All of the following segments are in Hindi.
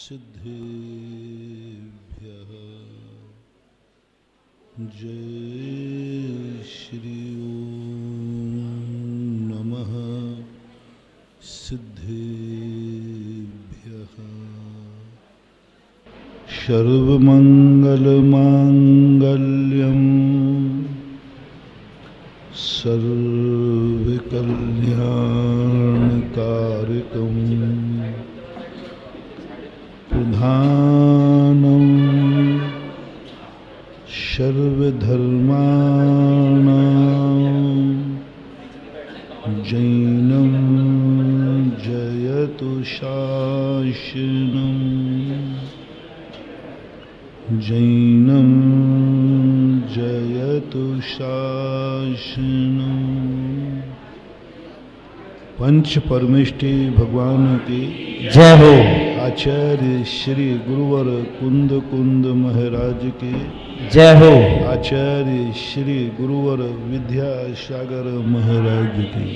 सिद्धेभ्यः जय श्री ओम नमः सिद्धेभ्यः। सर्वमंगलमांगल्यं सर्वकल्याणकारकं प्रधानं सर्वधर्माणां जैनं जयतु शासनं जैनं जयतु शासनं। पंच परमेष्टि भगवान की जय हो। आचार्य श्री गुरुवर कुंद कुंद महाराज की जय हो। आचार्य श्री गुरुवर विद्यासागर महाराज की।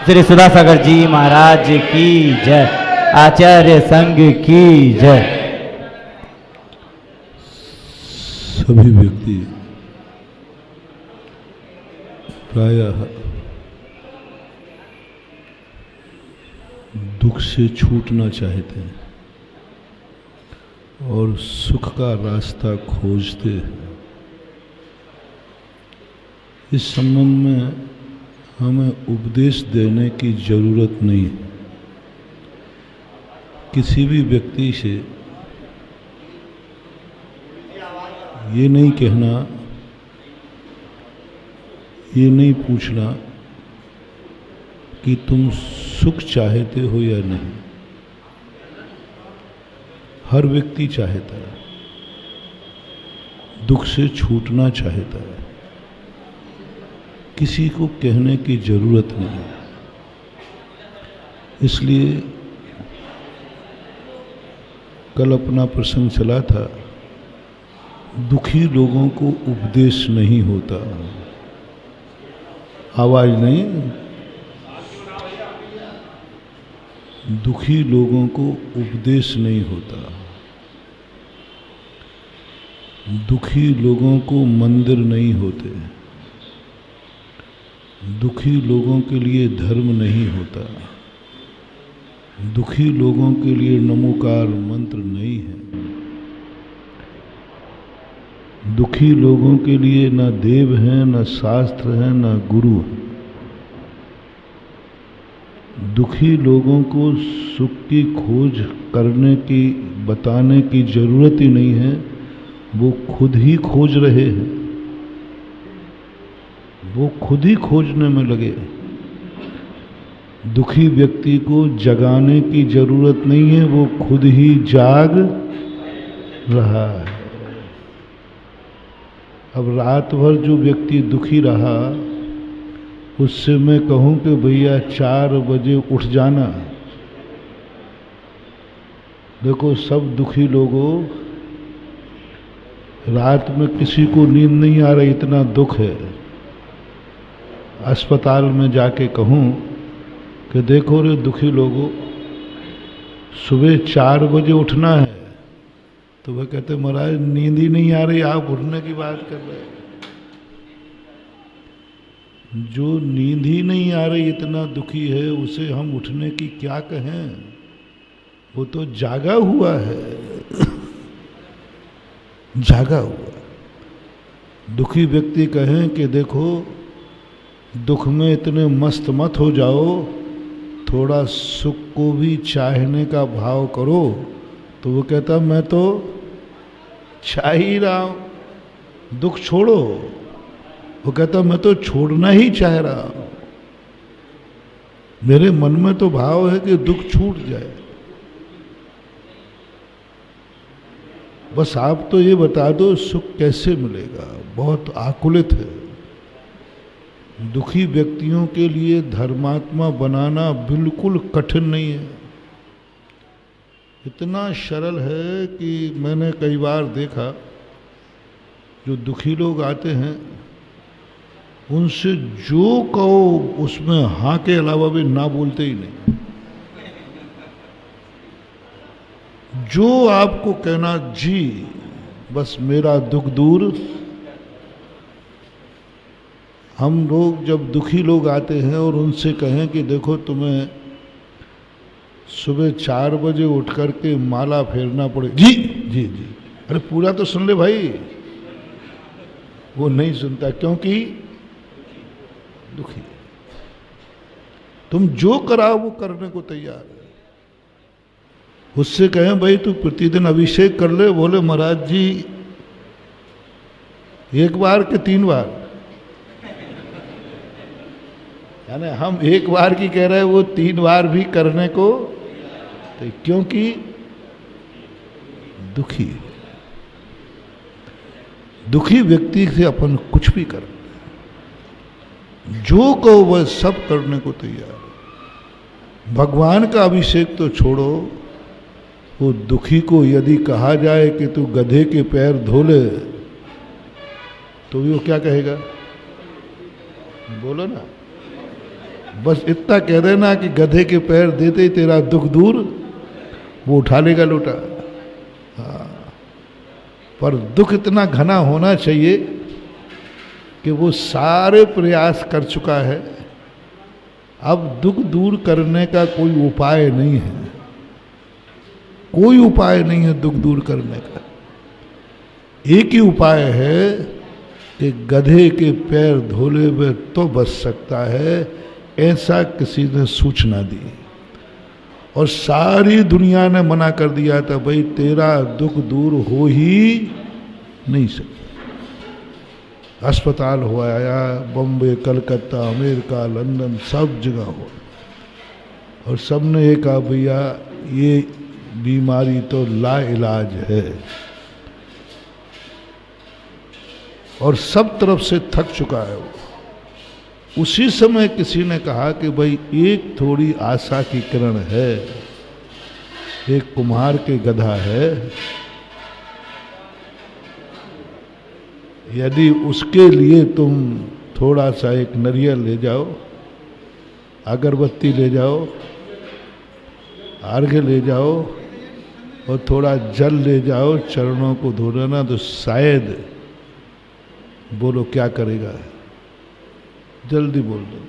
श्री सुधासागर जी महाराज की जय। आचार्य संघ की जय। सभी व्यक्ति प्रायः दुख से छूटना चाहते हैं और सुख का रास्ता खोजते हैं। इस संबंध में हमें उपदेश देने की जरूरत नहीं है। किसी भी व्यक्ति से ये नहीं कहना, ये नहीं पूछना कि तुम सुख चाहते हो या नहीं। हर व्यक्ति चाहता है, दुख से छूटना चाहता है। किसी को कहने की जरूरत नहीं है। इसलिए कल अपना प्रसंग चला था, दुखी लोगों को उपदेश नहीं होता। आवाज नहीं। दुखी लोगों को उपदेश नहीं होता। दुखी लोगों को मंदिर नहीं होते। दुखी लोगों के लिए धर्म नहीं होता। दुखी लोगों के लिए नमोकार मंत्र नहीं है। दुखी लोगों के लिए न देव हैं, न शास्त्र हैं, न गुरु हैं। दुखी लोगों को सुख की खोज करने की, बताने की जरूरत ही नहीं है। वो खुद ही खोज रहे हैं। वो खुद ही खोजने में लगे। दुखी व्यक्ति को जगाने की जरूरत नहीं है, वो खुद ही जाग रहा है। अब रात भर जो व्यक्ति दुखी रहा, उससे मैं कहूं कि भैया 4 बजे उठ जाना। देखो, सब दुखी लोगों, रात में किसी को नींद नहीं आ रही, इतना दुख है। अस्पताल में जाके कहूं कि देखो रे दुखी लोगों, सुबह 4 बजे उठना है, तो वह कहते महाराज नींद ही नहीं आ रही, आप उठने की बात कर रहे हैं। जो नींद ही नहीं आ रही, इतना दुखी है, उसे हम उठने की क्या कहें? वो तो जागा हुआ है। जागा हुआ। दुखी व्यक्ति कहें कि देखो, दुख में इतने मस्त मत हो जाओ, थोड़ा सुख को भी चाहने का भाव करो, तो वो कहता मैं तो चाह ही रहा हूं, दुख छोड़ो। वो कहता मैं तो छोड़ना ही चाह रहा हूं, मेरे मन में तो भाव है कि दुख छूट जाए। बस आप तो ये बता दो सुख कैसे मिलेगा। बहुत आकुलित है। दुखी व्यक्तियों के लिए धर्मात्मा बनाना बिल्कुल कठिन नहीं है। इतना सरल है कि मैंने कई बार देखा, जो दुखी लोग आते हैं उनसे जो कहो उसमें हाँ के अलावा भी ना बोलते ही नहीं। जो आपको कहना जी बस मेरा दुख दूर। हम लोग जब दुखी लोग आते हैं और उनसे कहें कि देखो तुम्हें सुबह 4 बजे उठ करके माला फेरना पड़े, जी जी जी, अरे पूरा तो सुन ले भाई। वो नहीं सुनता क्योंकि दुखी। तुम जो कराओ वो करने को तैयार है। उससे कहें भाई तू प्रतिदिन अभिषेक कर ले, बोले महाराज जी 1 बार के 3 बार, यानी हम 1 बार की कह रहे हैं, वो 3 बार भी करने को, तो क्योंकि दुखी। दुखी व्यक्ति से अपन कुछ भी कर, जो कहो वह सब करने को तैयार है। भगवान का अभिषेक तो छोड़ो, वो दुखी को यदि कहा जाए कि तू गधे के पैर धो ले, तो वो क्या कहेगा? बोलो ना, बस इतना कह देना कि गधे के पैर देते ही तेरा दुख दूर, वो उठा लेगा लोटा। हाँ, पर दुख इतना घना होना चाहिए कि वो सारे प्रयास कर चुका है, अब दुख दूर करने का कोई उपाय नहीं है। कोई उपाय नहीं है दुख दूर करने का। एक ही उपाय है कि गधे के पैर धोले हुए तो बच सकता है, ऐसा किसी ने सूचना दी। और सारी दुनिया ने मना कर दिया था, भाई तेरा दुख दूर हो ही नहीं सकता। अस्पताल हो आया, बॉम्बे, कलकत्ता, अमेरिका, लंदन, सब जगह हो, और सबने ये कहा भैया ये बीमारी तो लाइलाज है। और सब तरफ से थक चुका है वो। उसी समय किसी ने कहा कि भाई एक थोड़ी आशा की किरण है। एक कुम्हार के गधा है, यदि उसके लिए तुम थोड़ा सा एक नारियल ले जाओ, अगरबत्ती ले जाओ, अर्घ्य ले जाओ और थोड़ा जल ले जाओ, चरणों को धो लेना, तो शायद, बोलो क्या करेगा? जल्दी बोल दो।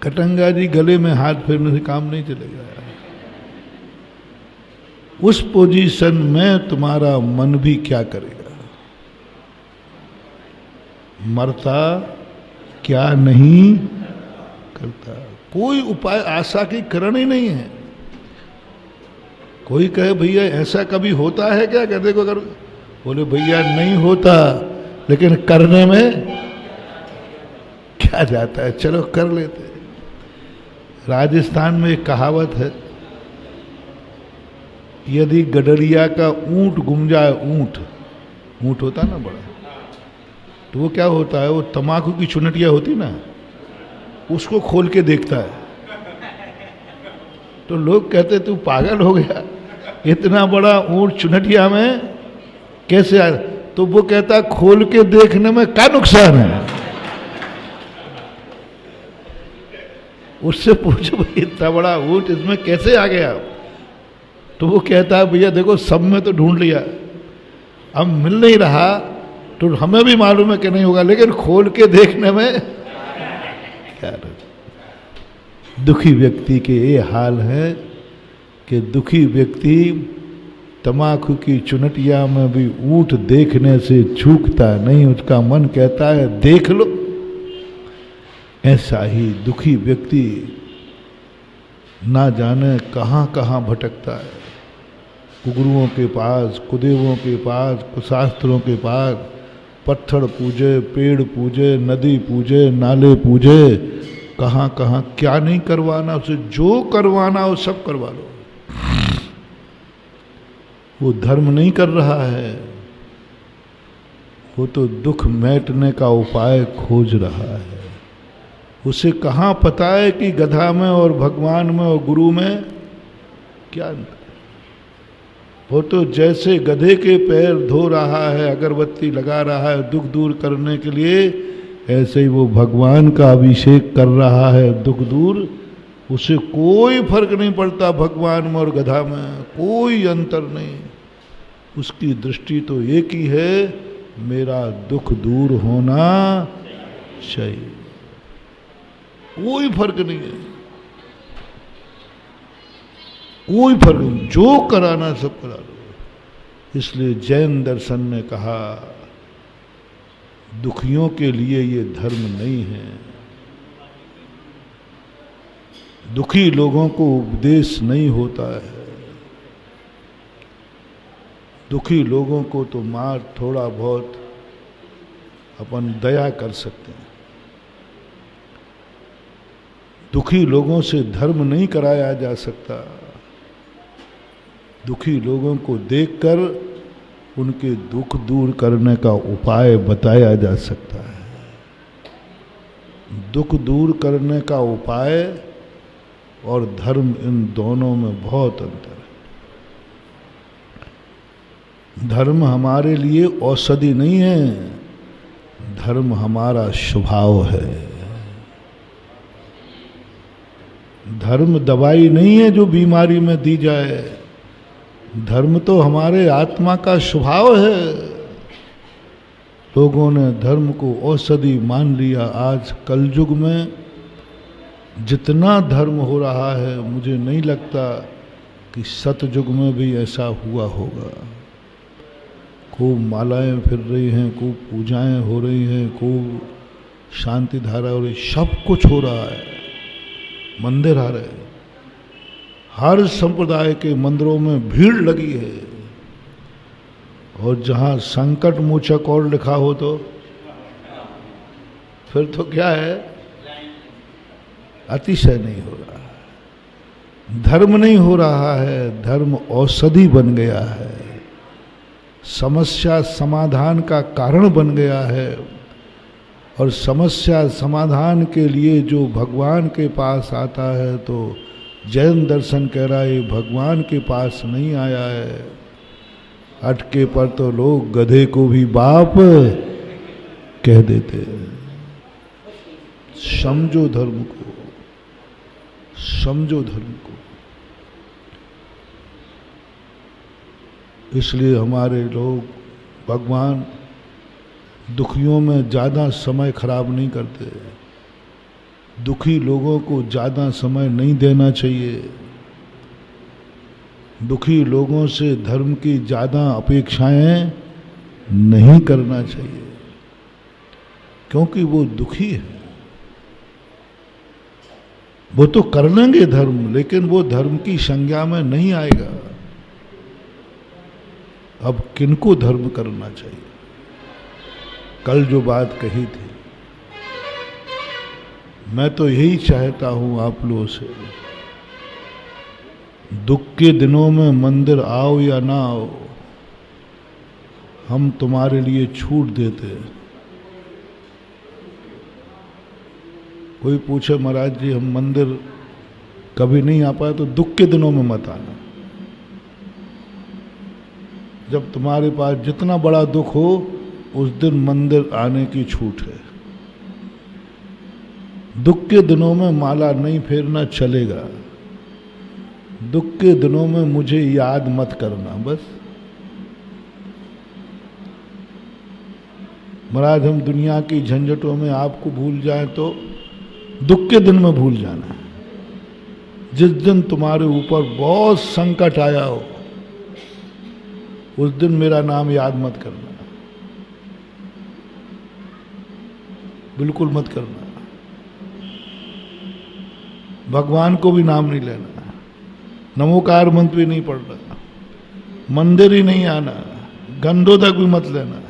कटंगा जी, गले में हाथ फेरने से काम नहीं चलेगा। उस पोजीशन में तुम्हारा मन भी क्या करेगा? मरता क्या नहीं करता। कोई उपाय, आशा की किरण ही नहीं है। कोई कहे भैया ऐसा कभी होता है क्या? कहते को अगर, बोले भैया नहीं होता, लेकिन करने में क्या जाता है, चलो कर लेते। राजस्थान में एक कहावत है, यदि गडरिया का ऊंट गुम जाए, ऊंट होता ना बड़ा, तो वो क्या होता है, वो तम्बाकू की चुनटिया होती ना, उसको खोल के देखता है। तो लोग कहते तू पागल हो गया, इतना बड़ा ऊंट चुनटिया में कैसे आया? तो वो कहता खोल के देखने में क्या नुकसान है? उससे पूछो भाई इतना बड़ा ऊंट इसमें कैसे आ गया? तो वो कहता है भैया देखो सब में तो ढूंढ लिया, अब मिल नहीं रहा, तो हमें भी मालूम है कि नहीं होगा, लेकिन खोल के देखने में क्या। दुखी व्यक्ति के ये हाल है कि दुखी व्यक्ति तम्बाकू की चुनटिया में भी ऊंट देखने से चूकता नहीं, उसका मन कहता है देख लो। ऐसा ही दुखी व्यक्ति ना जाने कहाँ कहाँ भटकता है, कुगुरुओं के पास, कुदेवों के पास, कुशास्त्रों के पास, पत्थर पूजे, पेड़ पूजे, नदी पूजे, नाले पूजे, कहाँ कहाँ क्या नहीं करवाना उसे, जो करवाना वो सब करवा लो। वो धर्म नहीं कर रहा है, वो तो दुख मिटने का उपाय खोज रहा है। उसे कहाँ पता है कि गधा में और भगवान में और गुरु में क्या अंतर। वो तो जैसे गधे के पैर धो रहा है, अगरबत्ती लगा रहा है दुख दूर करने के लिए, ऐसे ही वो भगवान का अभिषेक कर रहा है दुख दूर। उसे कोई फर्क नहीं पड़ता भगवान में और गधा में, कोई अंतर नहीं। उसकी दृष्टि तो एक ही है, मेरा दुख दूर होना चाहिए, कोई फर्क नहीं है, कोई फर्क नहीं, जो कराना सब करा लो। इसलिए जैन दर्शन ने कहा दुखियों के लिए ये धर्म नहीं है। दुखी लोगों को उपदेश नहीं होता है, दुखी लोगों को तो मार थोड़ा बहुत अपन दया कर सकते हैं। दुखी लोगों से धर्म नहीं कराया जा सकता। दुखी लोगों को देखकर उनके दुख दूर करने का उपाय बताया जा सकता है। दुख दूर करने का उपाय और धर्म, इन दोनों में बहुत अंतर है। धर्म हमारे लिए औषधि नहीं है, धर्म हमारा स्वभाव है। धर्म दवाई नहीं है जो बीमारी में दी जाए, धर्म तो हमारे आत्मा का स्वभाव है। लोगों ने धर्म को औषधि मान लिया। आज कलयुग में जितना धर्म हो रहा है, मुझे नहीं लगता कि सतयुग में भी ऐसा हुआ होगा। खूब मालाएं फिर रही हैं, खूब पूजाएं हो रही हैं, खूब शांति धारा हो रही, सब कुछ हो रहा है। मंदिर आ रहे हैं, हर संप्रदाय के मंदिरों में भीड़ लगी है। और जहां संकट मोचक और लिखा हो तो फिर तो क्या है, अतिशय नहीं हो रहा है। धर्म नहीं हो रहा है, धर्म औषधि बन गया है, समस्या समाधान का कारण बन गया है। और समस्या समाधान के लिए जो भगवान के पास आता है, तो जैन दर्शन कह रहा है भगवान के पास नहीं आया है। अटके पर तो लोग गधे को भी बाप कह देते हैं। समझो धर्म को, समझो धर्म को। इसलिए हमारे लोग, भगवान दुखियों में ज़्यादा समय खराब नहीं करते। दुखी लोगों को ज़्यादा समय नहीं देना चाहिए। दुखी लोगों से धर्म की ज़्यादा अपेक्षाएं नहीं करना चाहिए, क्योंकि वो दुखी है। वो तो कर लेंगे धर्म, लेकिन वो धर्म की संज्ञा में नहीं आएगा। अब किनको धर्म करना चाहिए? कल जो बात कही थी, मैं तो यही चाहता हूं आप लोगों से, दुख के दिनों में मंदिर आओ या ना आओ, हम तुम्हारे लिए छूट देते हैं। कोई पूछे महाराज जी हम मंदिर कभी नहीं आ पाए, तो दुख के दिनों में मत आना। जब तुम्हारे पास जितना बड़ा दुख हो, उस दिन मंदिर आने की छूट है। दुख के दिनों में माला नहीं फेरना चलेगा। दुख के दिनों में मुझे याद मत करना। बस महाराज हम दुनिया की झंझटों में आपको भूल जाए, तो दुख के दिन में भूल जाना। जिस दिन तुम्हारे ऊपर बहुत संकट आया हो, उस दिन मेरा नाम याद मत करना, बिल्कुल मत करना। भगवान को भी नाम नहीं लेना, नमोकार मंत्र भी नहीं पढ़ना, मंदिर ही नहीं आना, गंधों तक भी मत लेना।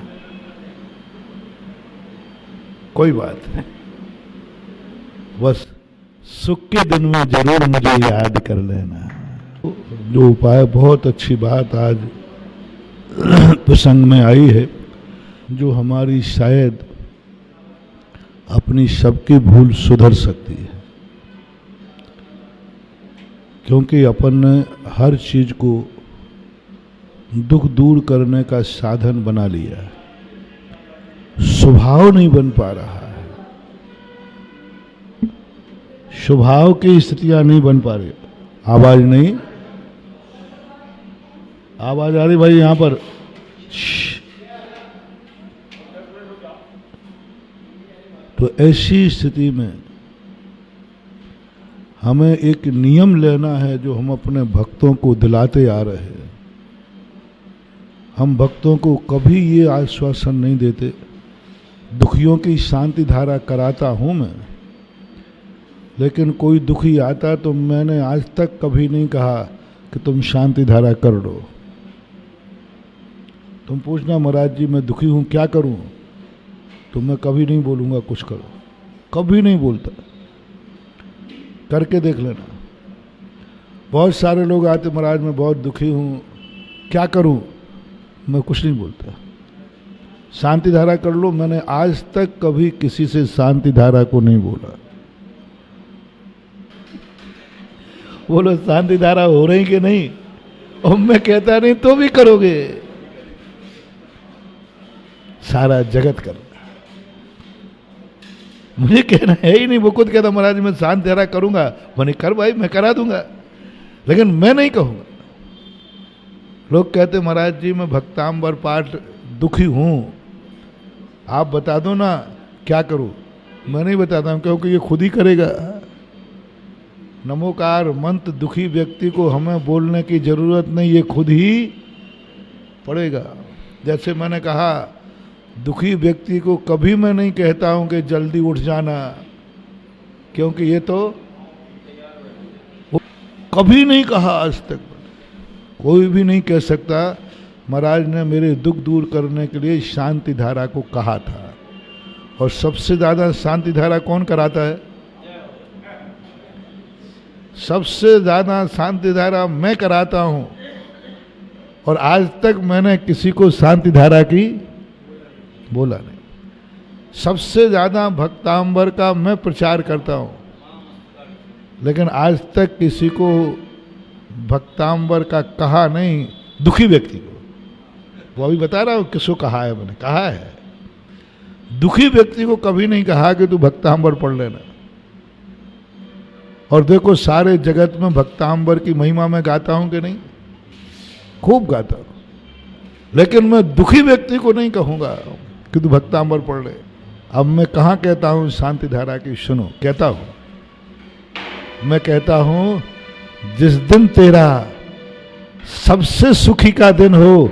कोई बात नहीं, बस सुख के दिन में जरूर मुझे याद कर लेना। जो उपाय, बहुत अच्छी बात आज प्रसंग में आई है, जो हमारी शायद अपनी सबकी भूल सुधर सकती है। क्योंकि अपन ने हर चीज को दुख दूर करने का साधन बना लिया है, स्वभाव नहीं बन पा रहा है। स्वभाव की स्थितियां नहीं बन पा रही। आवाज नहीं, आवाज आ रही भाई यहां पर। तो ऐसी स्थिति में हमें एक नियम लेना है जो हम अपने भक्तों को दिलाते आ रहे हैं। हम भक्तों को कभी ये आश्वासन नहीं देते, दुखियों की शांति धारा कराता हूं मैं, लेकिन कोई दुखी आता तो मैंने आज तक कभी नहीं कहा कि तुम शांति धारा कर दो। तुम पूछना महाराज जी मैं दुखी हूं क्या करूं, तो मैं कभी नहीं बोलूंगा कुछ करो, कभी नहीं बोलता। करके देख लेना। बहुत सारे लोग आते महाराज मैं बहुत दुखी हूं क्या करूं, मैं कुछ नहीं बोलता। शांति धारा कर लो, मैंने आज तक कभी किसी से शांति धारा को नहीं बोला। बोलो शांति धारा हो रही कि नहीं, और मैं कहता नहीं तो भी करोगे। सारा जगत कर रहा, मुझे कहना है ही नहीं। वो खुद कहता महाराज मैं शांति धारा करूंगा, मैंने कर भाई मैं करा दूंगा, लेकिन मैं नहीं कहूंगा। लोग कहते महाराज जी मैं भक्तांबर पाठ दुखी हूं, आप बता दो ना क्या करूं। मैं नहीं बताता हूं क्योंकि ये खुद ही करेगा। नमोकार मंत्र दुखी व्यक्ति को हमें बोलने की जरूरत नहीं, ये खुद ही पड़ेगा। जैसे मैंने कहा दुखी व्यक्ति को कभी मैं नहीं कहता हूं कि जल्दी उठ जाना, क्योंकि ये तो कभी नहीं कहा आज तक, कोई भी नहीं कह सकता। महाराज ने मेरे दुख दूर करने के लिए शांति धारा को कहा था, और सबसे ज्यादा शांति धारा कौन कराता है? सबसे ज्यादा शांति धारा मैं कराता हूं, और आज तक मैंने किसी को शांति धारा की बोला नहीं। सबसे ज्यादा भक्तांबर का मैं प्रचार करता हूं, लेकिन आज तक किसी को भक्तांबर का कहा नहीं, दुखी व्यक्ति को। वो अभी बता रहा हूं किसको कहा है, मैंने कहा है दुखी व्यक्ति को कभी नहीं कहा कि तू भक्तांबर पढ़ लेना। और देखो सारे जगत में भक्तांबर की महिमा में गाता हूं कि नहीं, खूब गाता हूं, लेकिन मैं दुखी व्यक्ति को नहीं कहूंगा कि तू भक्तांबर पढ़ ले। अब मैं कहाँ कहता हूं शांति धारा की, सुनो कहता हूं। मैं कहता हूं जिस दिन तेरा सबसे सुखी का दिन हो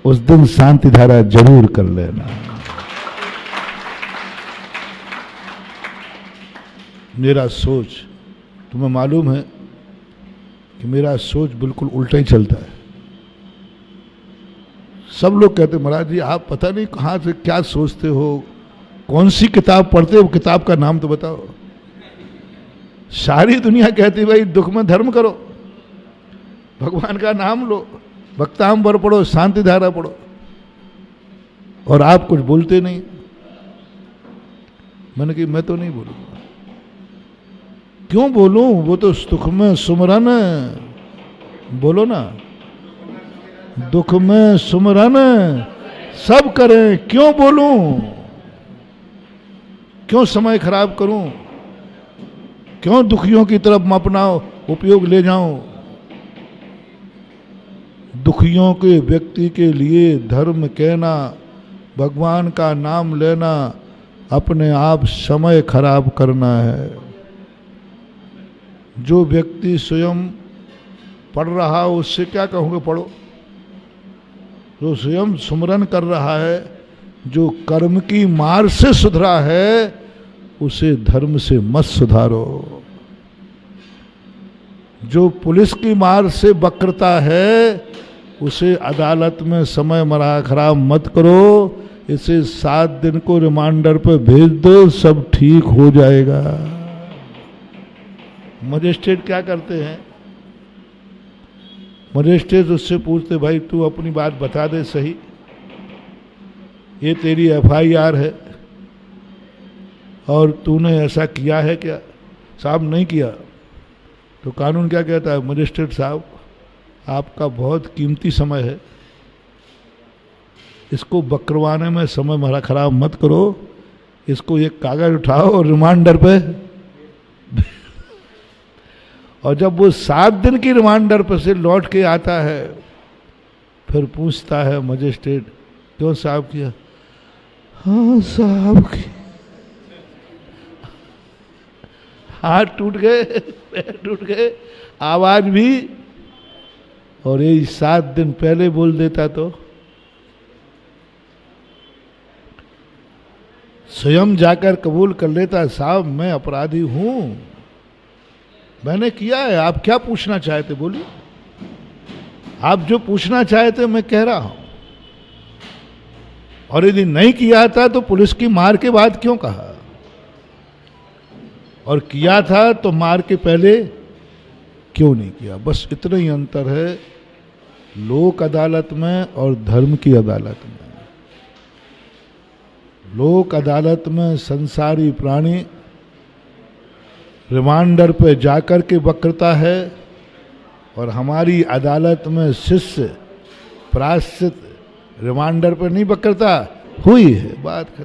उस दिन शांति धारा जरूर कर लेना। मेरा सोच तुम्हें मालूम है कि मेरा सोच बिल्कुल उल्टा ही चलता है। सब लोग कहते महाराज जी आप पता नहीं कहाँ से क्या सोचते हो, कौन सी किताब पढ़ते हो, किताब का नाम तो बताओ। सारी दुनिया कहती भाई दुख में धर्म करो, भगवान का नाम लो, भक्तांबर पढ़ो, शांति धारा पढ़ो, और आप कुछ बोलते नहीं। मैंने कहा मैं तो नहीं बोलूंगा। क्यों बोलूं, वो तो सुख में सुमरन है, बोलो ना। दुख में सुमरन सब करें, क्यों बोलूं, क्यों समय खराब करूं, क्यों दुखियों की तरफ मैं अपना उपयोग ले जाऊं। दुखियों के व्यक्ति के लिए धर्म कहना, भगवान का नाम लेना, अपने आप समय खराब करना है। जो व्यक्ति स्वयं पढ़ रहा हो उससे क्या कहूँगा पढ़ो, जो स्वयं सुमरन कर रहा है, जो कर्म की मार से सुधरा है, उसे धर्म से मत सुधारो। जो पुलिस की मार से बकरता है उसे अदालत में समय मरा खराब मत करो, इसे 7 दिन को रिमांडर पे भेज दो, सब ठीक हो जाएगा। मजिस्ट्रेट क्या करते हैं, मजिस्ट्रेट उससे पूछते भाई तू अपनी बात बता दे सही, ये तेरी FIR है और तूने ऐसा किया है क्या? साहब नहीं किया। तो कानून क्या कहता है, मजिस्ट्रेट साहब आपका बहुत कीमती समय है, इसको बकरवाने में समय हमारा खराब मत करो, इसको एक कागज उठाओ और रिमांडर पे और जब वो 7 दिन की रिमांडर पर से लौट के आता है, फिर पूछता है मजिस्ट्रेट, क्यों साहब किया? हाँ साहब की। हाथ टूट गए, पैर टूट गए, आवाज भी, और ये 7 दिन पहले बोल देता तो स्वयं जाकर कबूल कर लेता, साहब मैं अपराधी हूं, मैंने किया है, आप क्या पूछना चाहते बोलिए, आप जो पूछना चाहते मैं कह रहा हूं। और यदि नहीं किया था तो पुलिस की मार के बाद क्यों कहा, और किया था तो मार के पहले क्यों नहीं किया? बस इतना ही अंतर है लोक अदालत में और धर्म की अदालत में। लोक अदालत में संसारी प्राणी रिमांडर पे जाकर के बकरता है, और हमारी अदालत में शिष्य प्रायश्चित रिमांडर पर नहीं बकरता। हुई है बात खत्म।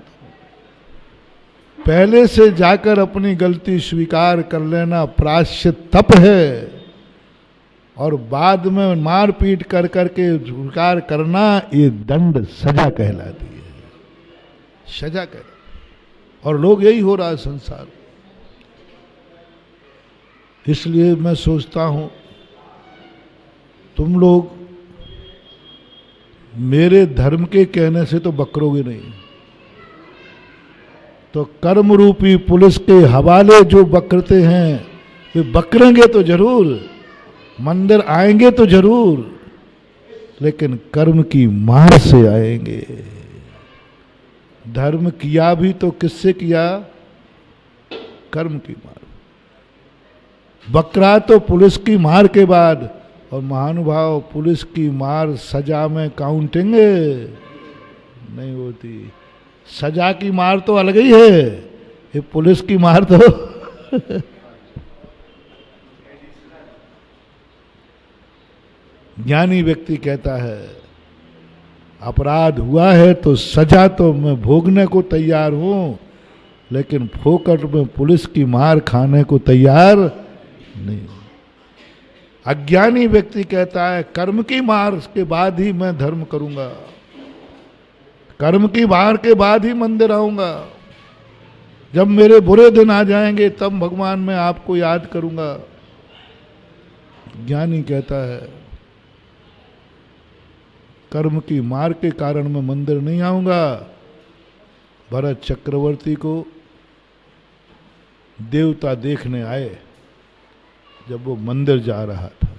पहले से जाकर अपनी गलती स्वीकार कर लेना प्रायश्चित तप है, और बाद में मार पीट कर करके स्वीकार करना ये दंड सजा कहलाती है, सजा कहलाती। और लोग यही हो रहा है संसार। इसलिए मैं सोचता हूं तुम लोग मेरे धर्म के कहने से तो बकरोगे नहीं, तो कर्म रूपी पुलिस के हवाले जो बकरते हैं वे बकरेंगे तो जरूर, मंदिर आएंगे तो जरूर, लेकिन कर्म की मार से आएंगे। धर्म किया भी तो किससे किया? कर्म की मार। बकरा तो पुलिस की मार के बाद, और महानुभाव पुलिस की मार सजा में काउंटिंग नहीं होती। सजा की मार तो अलग ही है, ये पुलिस की मार तो ज्ञानी व्यक्ति कहता है अपराध हुआ है तो सजा तो मैं भोगने को तैयार हूं, लेकिन फोकट में पुलिस की मार खाने को तैयार नहीं। अज्ञानी व्यक्ति कहता है कर्म की मार के बाद ही मैं धर्म करूंगा, कर्म की मार के बाद ही मंदिर आऊंगा, जब मेरे बुरे दिन आ जाएंगे तब भगवान मैं आपको याद करूंगा। ज्ञानी कहता है कर्म की मार के कारण मैं मंदिर नहीं आऊंगा। भरत चक्रवर्ती को देवता देखने आए जब वो मंदिर जा रहा था,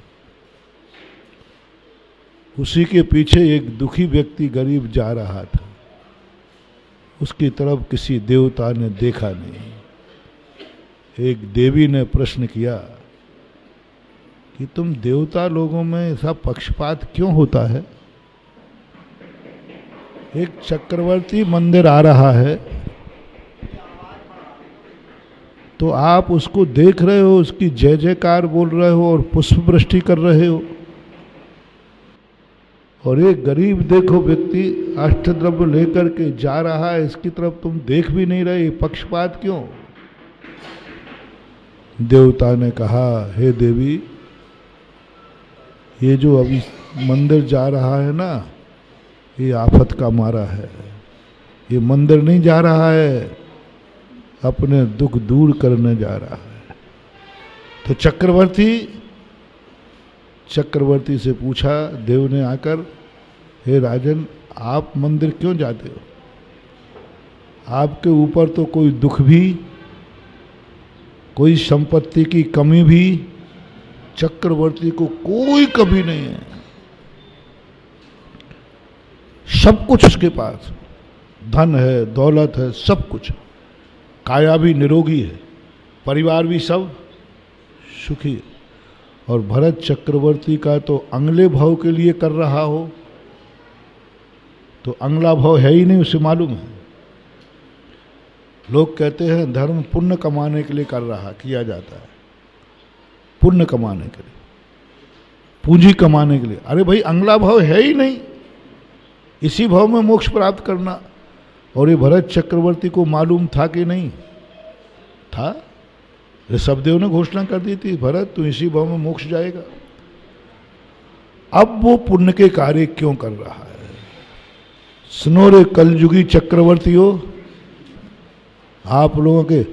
उसी के पीछे एक दुखी व्यक्ति गरीब जा रहा था, उसकी तरफ किसी देवता ने देखा नहीं। एक देवी ने प्रश्न किया कि तुम देवता लोगों में ऐसा पक्षपात क्यों होता है? एक चक्रवर्ती मंदिर आ रहा है तो आप उसको देख रहे हो, उसकी जय जयकार बोल रहे हो और पुष्प वृष्टि कर रहे हो, और एक गरीब देखो व्यक्ति अष्टद्रव्य लेकर के जा रहा है, इसकी तरफ तुम देख भी नहीं रहे, पक्षपात क्यों? देवता ने कहा, हे देवी, ये जो अभी मंदिर जा रहा है ना, ये आफत का मारा है। ये मंदिर नहीं जा रहा है, अपने दुख दूर करने जा रहा है। तो चक्रवर्ती से पूछा देव ने आकर, हे राजन, आप मंदिर क्यों जाते हो? आपके ऊपर तो कोई दुख भी, कोई संपत्ति की कमी भी चक्रवर्ती को कोई कमी नहीं है, सब कुछ उसके पास, धन है, दौलत है, सब कुछ, काया भी निरोगी है, परिवार भी सब सुखी है। और भरत चक्रवर्ती का तो अंगले भाव के लिए कर रहा हो तो अगला भाव है ही नहीं, उसे मालूम है। लोग कहते हैं धर्म पुण्य कमाने के लिए कर रहा, किया जाता है, पुण्य कमाने के लिए, पूंजी कमाने के लिए। अरे भाई, अगला भाव है ही नहीं, इसी भाव में मोक्ष प्राप्त करना। और ये भरत चक्रवर्ती को मालूम था कि नहीं था? ऋषभदेव ने घोषणा कर दी थी, भरत तू इसी भाव में मोक्ष जाएगा। अब वो पुण्य के कार्य क्यों कर रहा है? सुनो रे कलयुगी चक्रवर्तियों, आप लोगों के,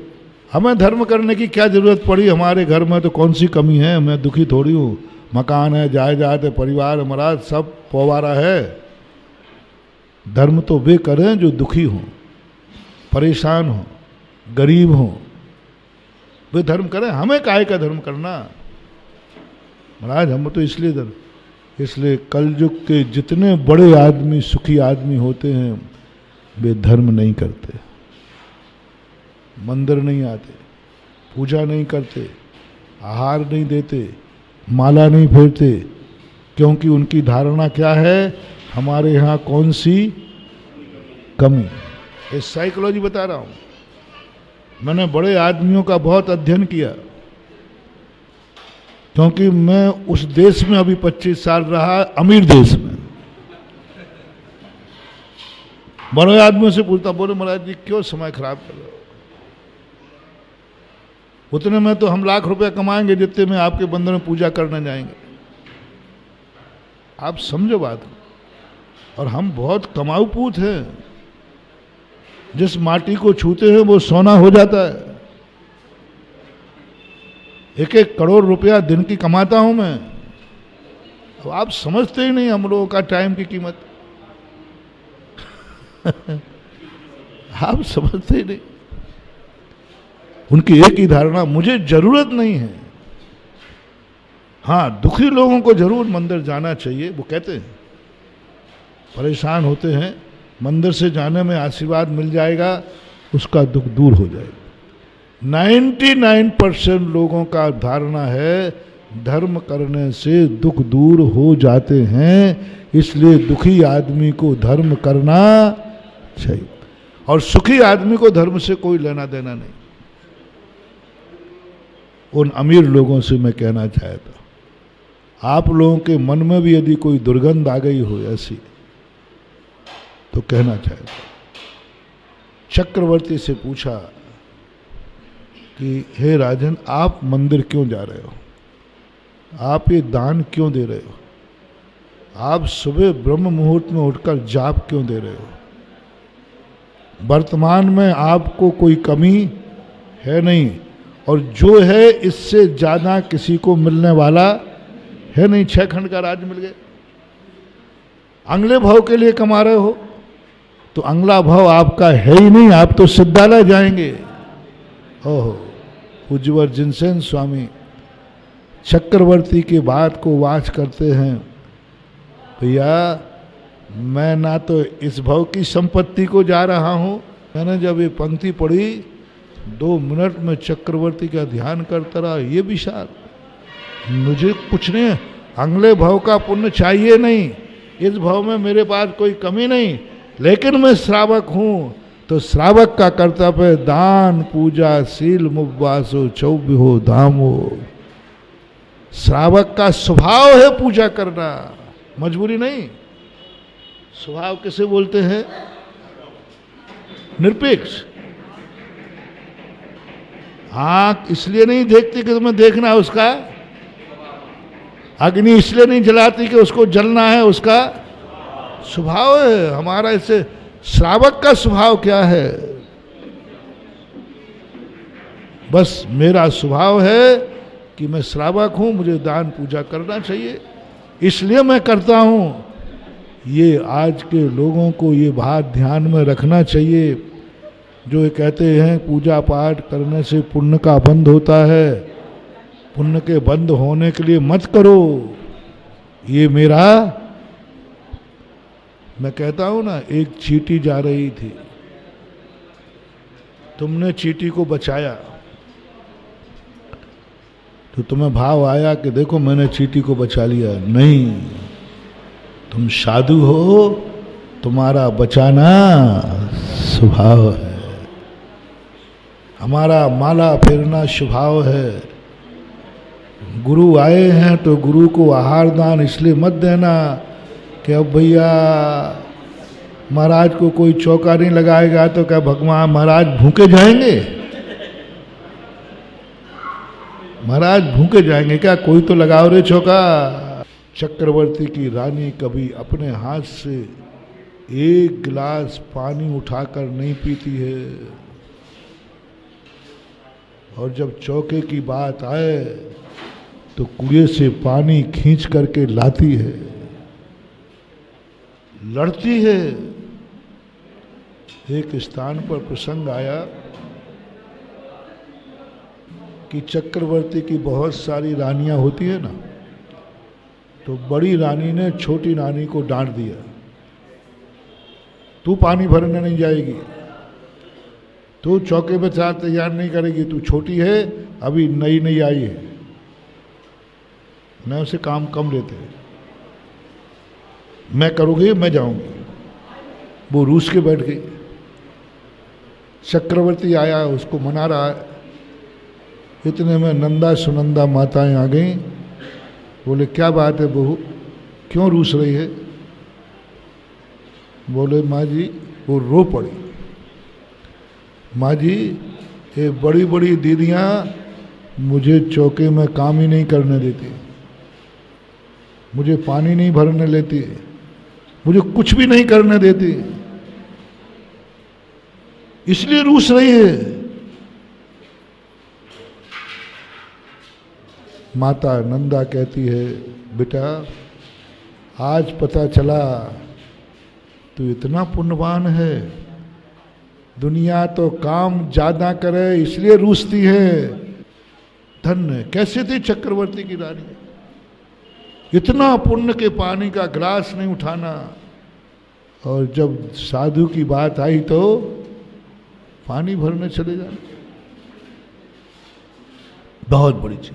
हमें धर्म करने की क्या जरूरत पड़ी? हमारे घर में तो कौन सी कमी है? मैं दुखी थोड़ी हूँ। मकान है, जायदाद है, परिवार महाराज सब पोवारा है। धर्म तो वे करें जो दुखी हों, परेशान हों, गरीब हों, वे धर्म करें। हमें काहे का धर्म करना महाराज? हम तो इसलिए कलयुग के जितने बड़े आदमी, सुखी आदमी होते हैं, वे धर्म नहीं करते, मंदिर नहीं आते, पूजा नहीं करते, आहार नहीं देते, माला नहीं फेरते, क्योंकि उनकी धारणा क्या है? हमारे यहाँ कौन सी कमी? ये साइकोलॉजी बता रहा हूँ। मैंने बड़े आदमियों का बहुत अध्ययन किया, क्योंकि मैं उस देश में अभी 25 साल रहा, अमीर देश में। बड़े आदमियों से पूछता, बोले महाराज जी क्यों समय खराब कर रहे हो? उतने में तो हम लाख रुपया कमाएंगे जितने में आपके मंदिर में पूजा करने जाएंगे। आप समझो बात। और हम बहुत कमाऊ पूत हैं। जिस माटी को छूते हैं वो सोना हो जाता है। 1-1 करोड़ रुपया दिन की कमाता हूं मैं। अब आप समझते ही नहीं हम लोगों का टाइम की कीमत। आप समझते ही नहीं। उनकी एक ही धारणा, मुझे जरूरत नहीं है। हाँ, दुखी लोगों को जरूर मंदिर जाना चाहिए। वो कहते हैं परेशान होते हैं, मंदिर से जाने में आशीर्वाद मिल जाएगा, उसका दुख दूर हो जाएगा। 99% लोगों का धारणा है धर्म करने से दुख दूर हो जाते हैं, इसलिए दुखी आदमी को धर्म करना चाहिए। और सुखी आदमी को धर्म से कोई लेना देना नहीं। उन अमीर लोगों से मैं कहना चाहता, आप लोगों के मन में भी यदि कोई दुर्गंध आ गई हो ऐसी, तो कहना चाहता। चक्रवर्ती से पूछा कि हे राजन, आप मंदिर क्यों जा रहे हो? आप ये दान क्यों दे रहे हो? आप सुबह ब्रह्म मुहूर्त में उठकर जाप क्यों दे रहे हो? वर्तमान में आपको कोई कमी है नहीं, और जो है इससे ज्यादा किसी को मिलने वाला है नहीं। 6 खंड का राज मिल गया। अगले भाव के लिए कमा रहे हो तो अगला भाव आपका है ही नहीं, आप तो सिद्धालय जाएंगे। ओहो, पूज्यवर जिनसेन स्वामी चक्रवर्ती की बात को वाच करते हैं। भैया, मैं ना तो इस भाव की संपत्ति को जा रहा हूं। मैंने जब ये पंक्ति पढ़ी, 2 मिनट में चक्रवर्ती का ध्यान करता रहा। ये विशाल, मुझे कुछ नहीं, अगले भाव का पुण्य चाहिए नहीं, इस भाव में मेरे पास कोई कमी नहीं, लेकिन मैं श्रावक हूं, तो श्रावक का कर्तव्य दान, पूजा, शील, मुपवासो, चौबिहो धामो। श्रावक का स्वभाव है पूजा करना, मजबूरी नहीं। स्वभाव किसे बोलते हैं? निरपेक्ष। आंख इसलिए नहीं देखती कि तुम्हें देखना है उसका, अग्नि इसलिए नहीं जलाती कि उसको जलना है, उसका स्वभाव है हमारा। इससे श्रावक का स्वभाव क्या है? बस मेरा स्वभाव है कि मैं श्रावक हूं, मुझे दान पूजा करना चाहिए, इसलिए मैं करता हूं। ये आज के लोगों को ये बात ध्यान में रखना चाहिए। जो ये कहते हैं पूजा पाठ करने से पुण्य का बंद होता है, पुण्य के बंद होने के लिए मत करो। ये मेरा, मैं कहता हूं ना, एक चींटी जा रही थी, तुमने चींटी को बचाया तो तुम्हें भाव आया कि देखो मैंने चींटी को बचा लिया। नहीं, तुम साधु हो, तुम्हारा बचाना स्वभाव है। हमारा माला फेरना स्वभाव है। गुरु आए हैं तो गुरु को आहार दान इसलिए मत देना कि अब भैया महाराज को कोई चौका नहीं लगाएगा तो क्या भगवान महाराज भूखे जाएंगे? महाराज भूखे जाएंगे क्या, कोई तो लगाओ रे चौका। चक्रवर्ती की रानी कभी अपने हाथ से एक गिलास पानी उठाकर नहीं पीती है, और जब चौके की बात आए तो कुएं से पानी खींच करके लाती है, लड़ती है। एक स्थान पर प्रसंग आया कि चक्रवर्ती की बहुत सारी रानियां होती है ना, तो बड़ी रानी ने छोटी रानी को डांट दिया, तू पानी भरने नहीं जाएगी, तू चौके पे चाय तैयार नहीं करेगी, तू छोटी है, अभी नई नई आई है, मैं उसे काम कम लेते, मैं करूँगी, मैं जाऊंगी। वो रूस के बैठ गई। चक्रवर्ती आया, उसको मना रहा है। इतने में नंदा सुनंदा माताएं आ गईं। बोले क्या बात है बहू, क्यों रूस रही है? बोले माँ जी, वो रो पड़ी। माँ जी, ये बड़ी बड़ी दीदियाँ मुझे चौके में काम ही नहीं करने देती, मुझे पानी नहीं भरने लेती, मुझे कुछ भी नहीं करने देती, इसलिए रूस रही है। माता नंदा कहती है, बेटा आज पता चला तू इतना पुण्यवान है, दुनिया तो काम ज्यादा करे इसलिए रूसती है। धन्य कैसे थी चक्रवर्ती की रानी, इतना पुण्य के पानी का गिलास नहीं उठाना, और जब साधु की बात आई तो पानी भरने चले जाना। बहुत बड़ी चीज।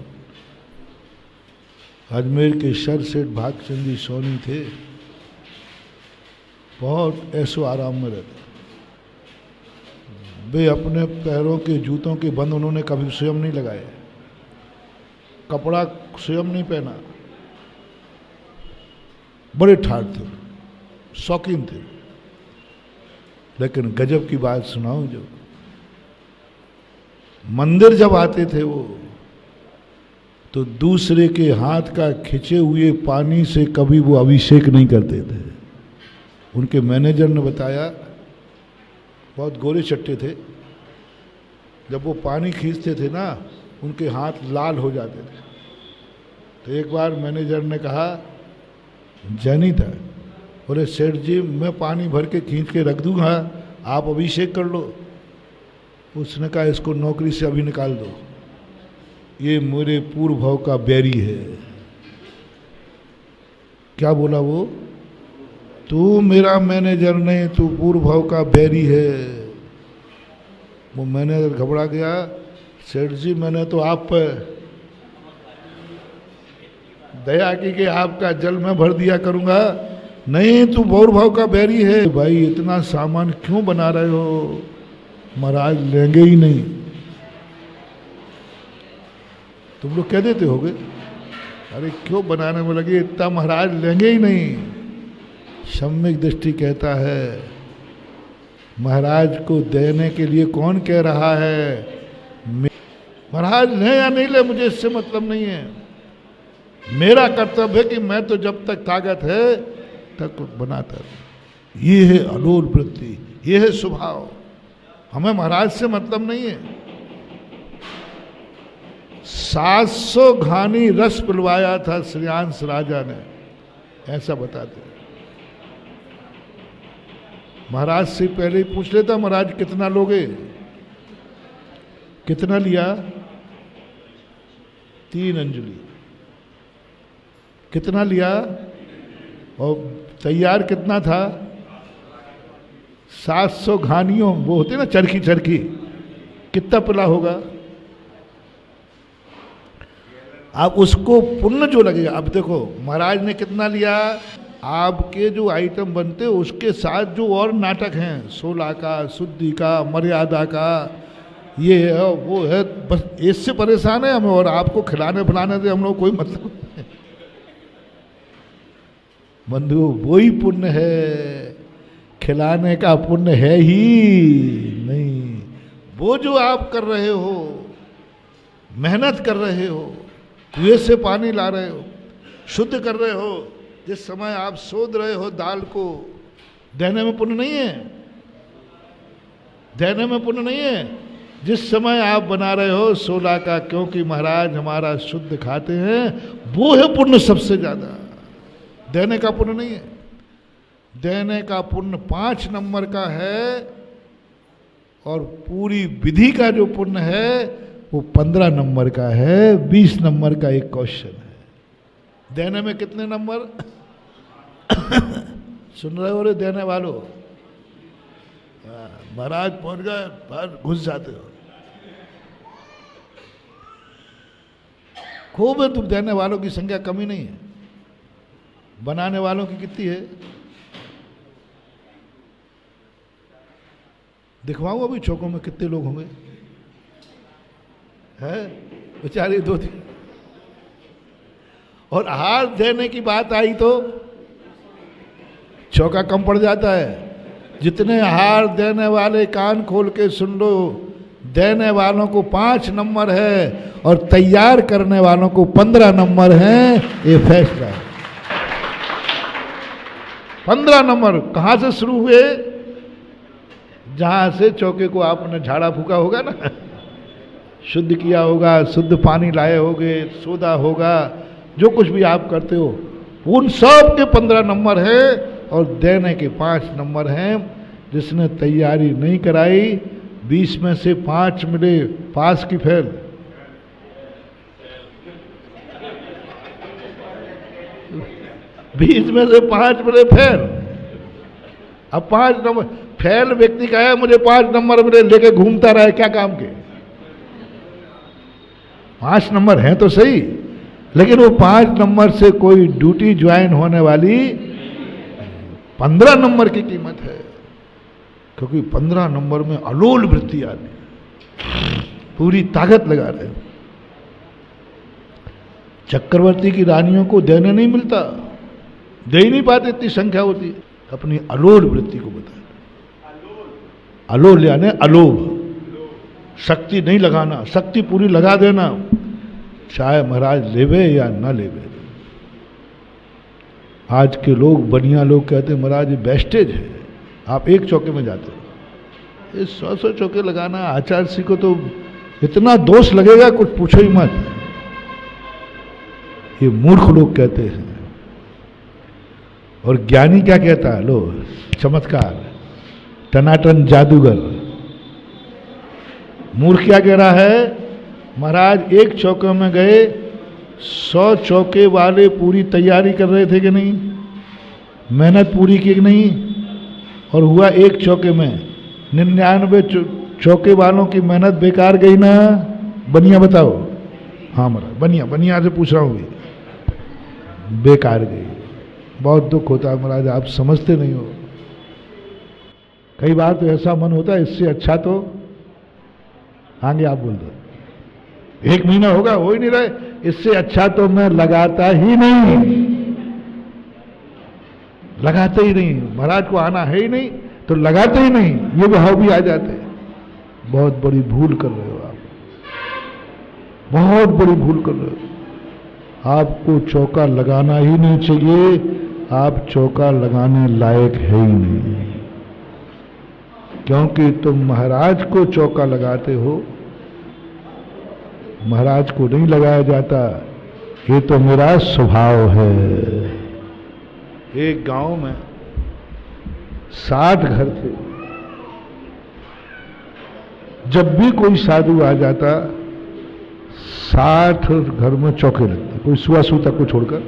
अजमेर के सर सेठ भागचंद जी सोनी थे, बहुत ऐसो आराम में रहते। वे अपने पैरों के जूतों के बंद उन्होंने कभी स्वयं नहीं लगाए, कपड़ा स्वयं नहीं पहना, बड़े ठाठ थे, शौकीन थे। लेकिन गजब की बात सुनाऊं, जो मंदिर जब आते थे वो, तो दूसरे के हाथ का खिंचे हुए पानी से कभी वो अभिषेक नहीं करते थे। उनके मैनेजर ने बताया, बहुत गोरे चट्टे थे, जब वो पानी खींचते थे ना उनके हाथ लाल हो जाते थे। तो एक बार मैनेजर ने कहा, जानी था, बोले सेठ जी मैं पानी भर के खींच के रख दूंगा, आप अभिषेक कर लो। उसने कहा इसको नौकरी से अभी निकाल दो, ये मेरे पूर्व भाव का बैरी है। क्या बोला वो? तू मेरा मैनेजर नहीं, तू पूर्व भाव का बैरी है। वो मैनेजर घबरा गया, सेठ जी मैंने तो आप पर दया की कि आपका जल मैं भर दिया करूंगा, नहीं तू पूर्व भाव का बैरी है। भाई इतना सामान क्यों बना रहे हो, महाराज लेंगे ही नहीं। तुम लोग कह देते होगे, अरे क्यों बनाने में लगे, इतना महाराज लेंगे ही नहीं। सम्यक दृष्टि कहता है, महाराज को देने के लिए कौन कह रहा है, महाराज ले या नहीं ले मुझे इससे मतलब नहीं है। मेरा कर्तव्य है कि मैं तो जब तक ताकत है तक बनाता हूं। ये है अलोल वृत्ति, ये है स्वभाव। हमें महाराज से मतलब नहीं है। 700 घानी रस पिलवाया था श्रेयांश राजा ने, ऐसा बताते हैं। महाराज से पहले ही पूछ लेता, महाराज कितना लोगे? कितना लिया? 3 अंजलि। कितना लिया? और तैयार कितना था? 700 घानियों, वो होते ना चरखी चरखी, कितना पिला होगा? आप उसको पुण्य जो लगेगा। अब देखो महाराज ने कितना लिया, आपके जो आइटम बनते उसके साथ जो और नाटक हैं, 16 का, शुद्धि का, मर्यादा का, ये है वो है, बस इससे परेशान है हमें, और आपको खिलाने पिलाने से हम लोग कोई मतलब नहीं। बंधु वही पुण्य है, खिलाने का पुण्य है ही नहीं। वो जो आप कर रहे हो मेहनत कर रहे हो, कुएं से पानी ला रहे हो, शुद्ध कर रहे हो, जिस समय आप सोध रहे हो दाल को, देने में पुण्य नहीं है? देने में पुण्य नहीं है? जिस समय आप बना रहे हो 16 का, क्योंकि महाराज हमारा शुद्ध खाते हैं, वो है पुण्य सबसे ज्यादा। देने का पुण्य नहीं है। देने का पुण्य 5 नंबर का है, और पूरी विधि का जो पुण्य है वो 15 नंबर का है। 20 नंबर का एक क्वेश्चन है। देने में कितने नंबर? सुन रहे हो रे देने वालों? महाराज पहुंच गए, पर घुस जाते हो। खूब है, तुम देने वालों की संख्या कमी नहीं है। बनाने वालों की कितनी है? दिखवाऊं अभी चौकों में कितने लोग होंगे? है बेचारे 2-3। और हार देने की बात आई तो चौका कम पड़ जाता है। जितने हार देने वाले कान खोल के सुन लो, देने वालों को 5 नंबर है और तैयार करने वालों को 15 नंबर है। ये फैसला है। 15 नंबर कहां से शुरू हुए? जहां से चौके को आपने झाड़ा फूका होगा ना, शुद्ध किया होगा, शुद्ध पानी लाए होगे, सोदा होगा, जो कुछ भी आप करते हो, उन सब के 15 नंबर है और देने के 5 नंबर हैं। जिसने तैयारी नहीं कराई, 20 में से 5 मिले, पास की फेल। बीस में से 5 मिले फेल। अब 5 नंबर फेल व्यक्ति का है, मुझे 5 नंबर मिले, लेके घूमता रहे, क्या काम के? 5 नंबर हैं तो सही, लेकिन वो 5 नंबर से कोई ड्यूटी ज्वाइन होने वाली 15 नंबर की कीमत है। क्योंकि 15 नंबर में अलोल वृत्ति आती है, पूरी ताकत लगा रहे। चक्रवर्ती की रानियों को देने नहीं मिलता, दे ही नहीं पाते, इतनी संख्या होती है। अपनी अलोल वृत्ति को बता। अलोल यानी अलोभ, शक्ति नहीं लगाना, शक्ति पूरी लगा देना, चाहे महाराज लेवे या न लेवे। आज के लोग, बढ़िया लोग कहते हैं महाराज ये वेस्टेज है, आप एक चौके में जाते हो। ये 100 चौके लगाना, आचार्य को तो इतना दोष लगेगा कुछ पूछो ही मत। ये मूर्ख लोग कहते हैं। और ज्ञानी क्या कहता है? लो चमत्कार, टनाटन जादूगर। मूर्ख क्या कह रहा है? महाराज एक चौके में गए, 100 चौके वाले पूरी तैयारी कर रहे थे कि नहीं, मेहनत पूरी की कि नहीं, और हुआ एक चौके में 99 चौके वालों की मेहनत बेकार गई ना? बनिया बताओ। हाँ महाराज, बनिया से पूछ रहा हूँ, बेकार गई। बहुत दुख होता है महाराज, आप समझते नहीं हो। कई बार तो ऐसा मन होता है, इससे अच्छा तो आगे आप बोल दो, 1 महीना होगा हो ही नहीं रहे, इससे अच्छा तो मैं लगाता ही नहीं, लगाते ही नहीं। महाराज को आना है ही नहीं तो लगाते ही नहीं, ये भाव भी आ जाते हैं। बहुत बड़ी भूल कर रहे हो आप, बहुत बड़ी भूल कर रहे हो। आपको चौका लगाना ही नहीं चाहिए, आप चौका लगाने लायक है ही नहीं, क्योंकि तुम महाराज को चौका लगाते हो, महाराज को नहीं लगाया जाता। ये तो मेरा स्वभाव है। एक गांव में 60 घर थे। जब भी कोई साधु आ जाता, 60 घर में चौके लगते, कोई सुबह सूता को छोड़कर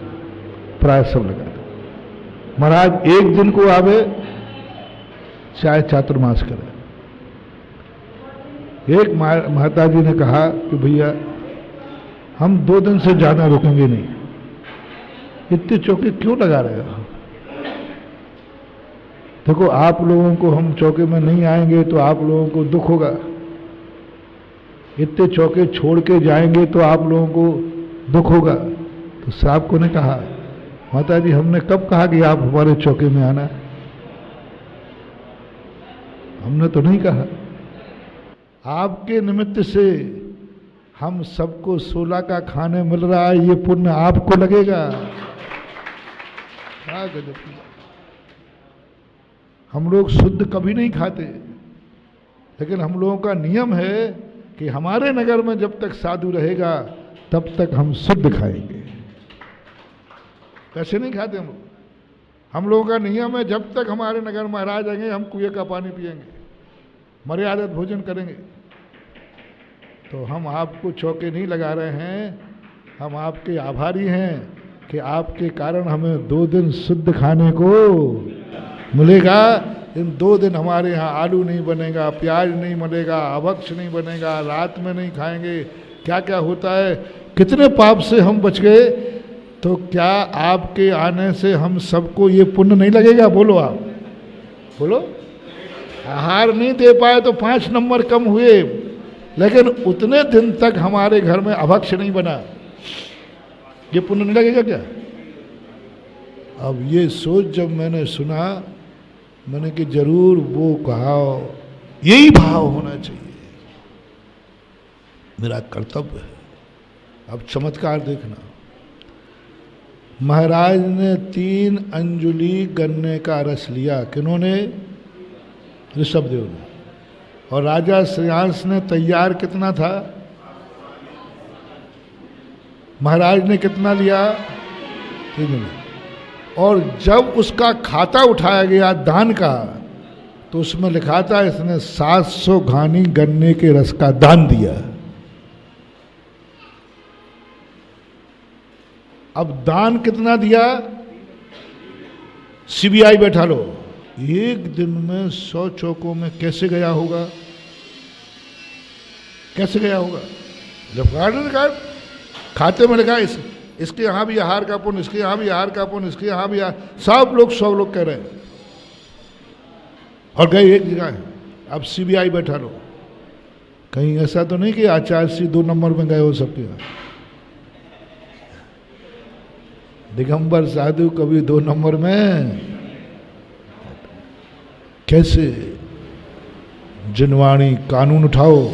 प्राय सब लगाते। महाराज एक दिन को आवे, चाहे चातुर्मास करे। एक माता जी ने कहा कि भैया हम 2 दिन से ज्यादा रुकेंगे नहीं, इतने चौके क्यों लगा रहे हो? देखो आप लोगों को, हम चौके में नहीं आएंगे तो आप लोगों को दुख होगा, इतने चौके छोड़ के जाएंगे तो आप लोगों को दुख होगा। तो साहब को ने कहा, माता जी हमने कब कहा कि आप हमारे चौके में आना? हमने तो नहीं कहा। आपके निमित्त से हम सबको 16 का खाने मिल रहा है, ये पुण्य आपको लगेगा। क्या गजब की। हम लोग शुद्ध कभी नहीं खाते, लेकिन हम लोगों का नियम है कि हमारे नगर में जब तक साधु रहेगा तब तक हम शुद्ध खाएंगे। कैसे नहीं खाते हम लोगों का नियम है, जब तक हमारे नगर महाराज आएंगे हम कुएं का पानी पिएंगे, मर्यादित भोजन करेंगे। तो हम आपको चौके नहीं लगा रहे हैं, हम आपके आभारी हैं कि आपके कारण हमें 2 दिन शुद्ध खाने को मिलेगा। इन 2 दिन हमारे यहाँ आलू नहीं बनेगा, प्याज नहीं मिलेगा, अभक्ष नहीं बनेगा, रात में नहीं खाएंगे। क्या क्या होता है, कितने पाप से हम बच गए। तो क्या आपके आने से हम सबको ये पुण्य नहीं लगेगा? बोलो आप, बोलो। आहार नहीं दे पाए तो 5 नंबर कम हुए, लेकिन उतने दिन तक हमारे घर में अभक्ष नहीं बना, ये पुण्य नहीं लगेगा क्या? अब ये सोच जब मैंने सुना, मैंने कि जरूर वो कहा, यही भाव होना चाहिए, मेरा कर्तव्य है। अब चमत्कार देखना, महाराज ने 3 अंजुली गन्ने का रस लिया। किन्होंने? ऋषभदेव ने। और राजा श्रेयांश ने तैयार कितना था? महाराज ने कितना लिया? 3। और जब उसका खाता उठाया गया दान का, तो उसमें लिखा था इसने 700 घानी गन्ने के रस का दान दिया। अब दान कितना दिया? सीबीआई बैठा लो, एक दिन में 100 चौकों में कैसे गया होगा? कैसे गया होगा? जब खाते में लिखा इसके यहाँ भी आहार का पुण्य, इसके यहाँ भी आहार का पुण्य, इसके यहाँ भी आहार, सब लोग 100 लोग कह रहे हैं और गए एक जगह। अब सीबीआई बैठा लो, कहीं ऐसा तो नहीं कि आचार्य श्री 2 नंबर में गए हो सबके यहाँ। दिगंबर साधु कभी 2 नंबर में कैसे? जिनवाणी कानून उठाओ।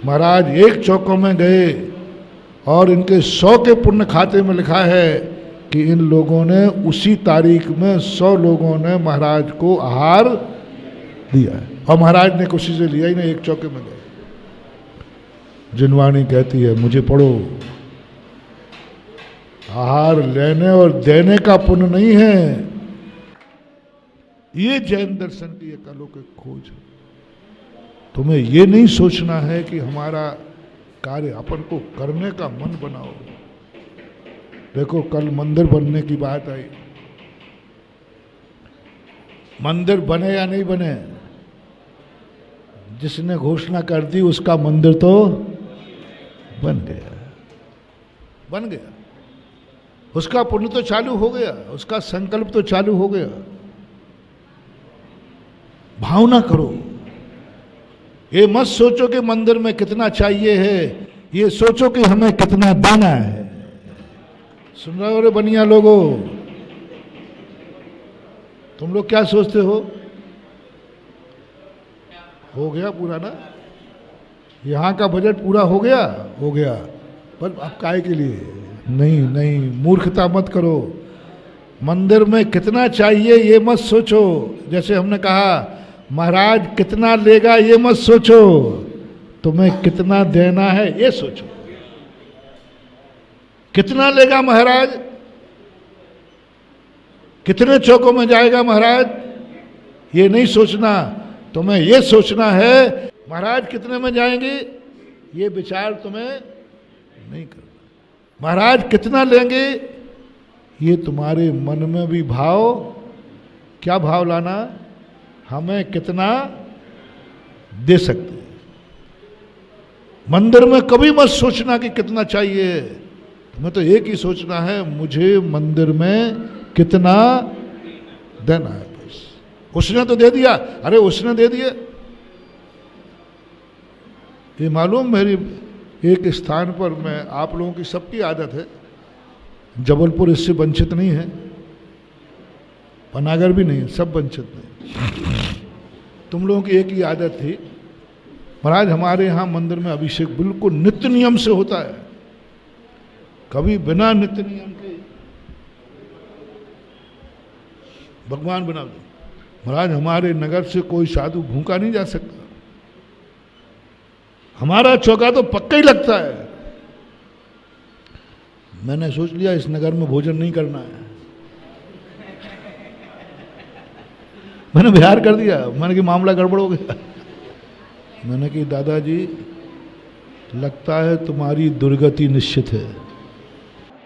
महाराज एक चौकों में गए और इनके 100 के पुण्य खाते में लिखा है कि इन लोगों ने उसी तारीख में 100 लोगों ने महाराज को आहार दिया है, और महाराज ने किसी से लिया ही नहीं, एक चौके में गए। जिनवाणी कहती है, मुझे पढ़ो, आहार लेने और देने का पुण्य नहीं है, ये जैन दर्शन की एक अलौकिक खोज है। तुम्हें ये नहीं सोचना है कि हमारा कार्य अपन को करने का मन बनाओ। देखो कल मंदिर बनने की बात आई, मंदिर बने या नहीं बने, जिसने घोषणा कर दी उसका मंदिर तो बन गया, बन गया, उसका पुण्य तो चालू हो गया, उसका संकल्प तो चालू हो गया। भावना करो, ये मत सोचो कि मंदिर में कितना चाहिए है, ये सोचो कि हमें कितना देना है। सुन रहे हो रे बनिया लोगों, तुम लोग क्या सोचते हो गया पूरा ना? यहाँ का बजट पूरा हो गया? हो गया, पर अब काहे के लिए? नहीं नहीं, मूर्खता मत करो। मंदिर में कितना चाहिए ये मत सोचो। जैसे हमने कहा महाराज कितना लेगा ये मत सोचो, तुम्हें कितना देना है ये सोचो। कितना लेगा महाराज, कितने चौकों में जाएगा महाराज, ये नहीं सोचना। तुम्हें ये सोचना है महाराज कितने में जाएंगे, ये विचार तुम्हें नहीं करना। महाराज कितना लेंगे, ये तुम्हारे मन में भी भाव, क्या भाव लाना, हमें कितना दे सकते हैं। मंदिर में कभी मत सोचना कि कितना चाहिए, तुम्हें तो एक ही सोचना है, मुझे मंदिर में कितना देना है। बस उसने तो दे दिया, अरे उसने दे दिया। ये मालूम, मेरी एक स्थान पर, मैं आप लोगों की सबकी आदत है, जबलपुर इससे वंचित नहीं है, पनागर भी नहीं, सब वंचित नहीं। तुम लोगों की एक ही आदत थी महाराज हमारे यहाँ मंदिर में अभिषेक बिल्कुल नित्य नियम से होता है, कभी बिना नित्य नियम के भगवान बना दो। महाराज हमारे नगर से कोई साधु भूखा नहीं जा सकता, हमारा चौका तो पक्का ही लगता है। मैंने सोच लिया इस नगर में भोजन नहीं करना है, मैंने बिहार कर दिया। मैंने कि मामला गड़बड़ हो गया। मैंने कि दादाजी लगता है तुम्हारी दुर्गति निश्चित है।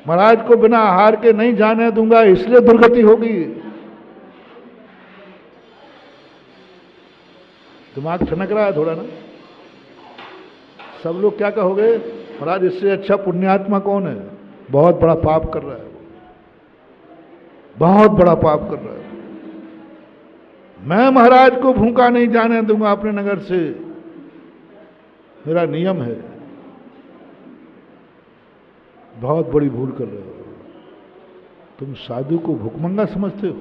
महाराज को बिना आहार के नहीं जाने दूंगा, इसलिए दुर्गति होगी। दिमाग ठनक रहा है थोड़ा ना। सब लोग क्या कहोगे, महाराज इससे अच्छा पुण्यात्मा कौन है? बहुत बड़ा पाप कर रहा है, बहुत बड़ा पाप कर रहा है। मैं महाराज को भूखा नहीं जाने दूंगा अपने नगर से, मेरा नियम है। बहुत बड़ी भूल कर रहे हो तुम, साधु को भूखमंगा समझते हो।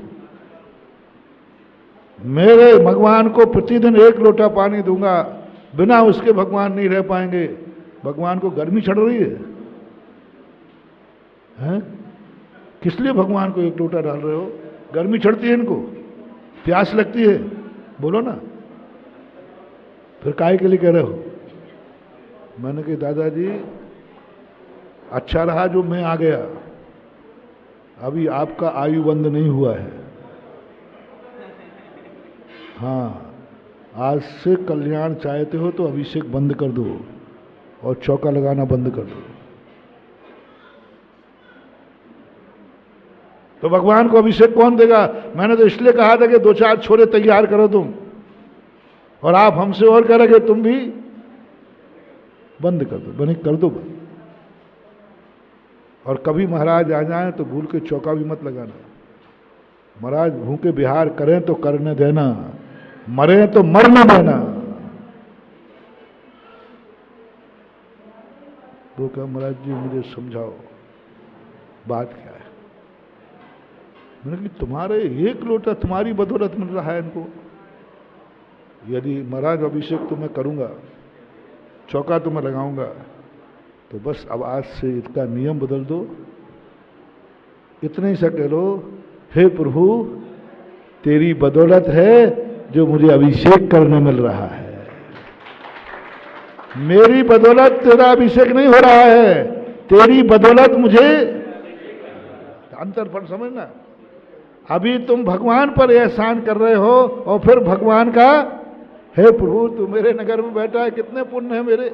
मेरे भगवान को प्रतिदिन 1 लोटा पानी दूंगा, बिना उसके भगवान नहीं रह पाएंगे। भगवान को गर्मी चढ़ रही है, हैं? किस लिए भगवान को 1 लोटा डाल रहे हो? गर्मी चढ़ती है इनको, प्यास लगती है, बोलो ना। फिर काहे के लिए कह रहे हो? मैंने कहा दादाजी अच्छा रहा जो मैं आ गया, अभी आपका आयु बंद नहीं हुआ है। हाँ, आज से कल्याण चाहते हो तो अभिषेक बंद कर दो और चौका लगाना बंद कर दो। तो भगवान को अभिषेक कौन देगा? मैंने तो इसलिए कहा था कि 2-4 छोरे तैयार करो तुम, और आप हमसे और कह रहे कि तुम भी बंद कर दो। बने कर दो बंद। और कभी महाराज आ जाएं तो भूल के चौका भी मत लगाना। महाराज भूखे बिहार करें तो करने देना, मरे तो मरने देना। तो क्या महाराज जी मुझे समझाओ बात क्या है? मैंने कहा तुम्हारे 1 लोटा तुम्हारी बदौलत मिल रहा है इनको। यदि महाराज अभिषेक तो मैं करूंगा, चौका तो मैं लगाऊंगा, तो बस अब आज से इसका नियम बदल दो। इतने ही सा कह लो, हे प्रभु तेरी बदौलत है जो मुझे अभिषेक करने मिल रहा है, मेरी बदौलत तेरा अभिषेक नहीं हो रहा है, तेरी बदौलत मुझे। अंतर पर समझना, अभी तुम भगवान पर एहसान कर रहे हो और फिर भगवान का, हे प्रभु तू मेरे नगर में बैठा है, कितने पुण्य है मेरे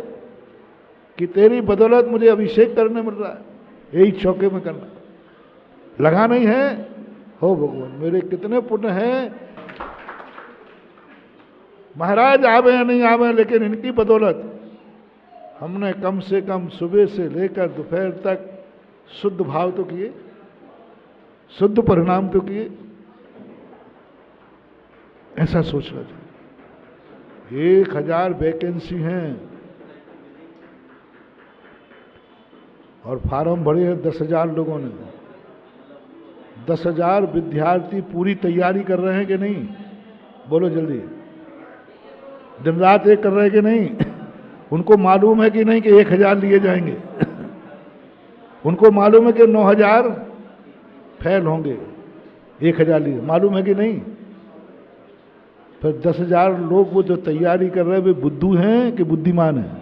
कि तेरी बदौलत मुझे अभिषेक करने मिल रहा है। यही चौके में करना, लगा नहीं है। हो भगवान मेरे कितने पुण्य हैं, महाराज आवे या नहीं आवे, लेकिन इनकी बदौलत हमने कम से कम सुबह से लेकर दोपहर तक शुद्ध भाव तो किए, शुद्ध परिणाम तो किए। ऐसा सोचना चाहिए। 1000 वैकेंसी हैं और फार्म भरे हैं 10,000 लोगों ने। 10,000 विद्यार्थी पूरी तैयारी कर रहे हैं कि नहीं? बोलो जल्दी। दिन रात एक कर रहे हैं कि नहीं? उनको मालूम है कि नहीं कि 1,000 लिए जाएंगे? उनको मालूम है कि 9,000 फेल होंगे, 1,000 लिए, मालूम है कि नहीं? फिर 10,000 लोग वो जो तैयारी कर रहे हैं वे बुद्धू हैं कि बुद्धिमान हैं?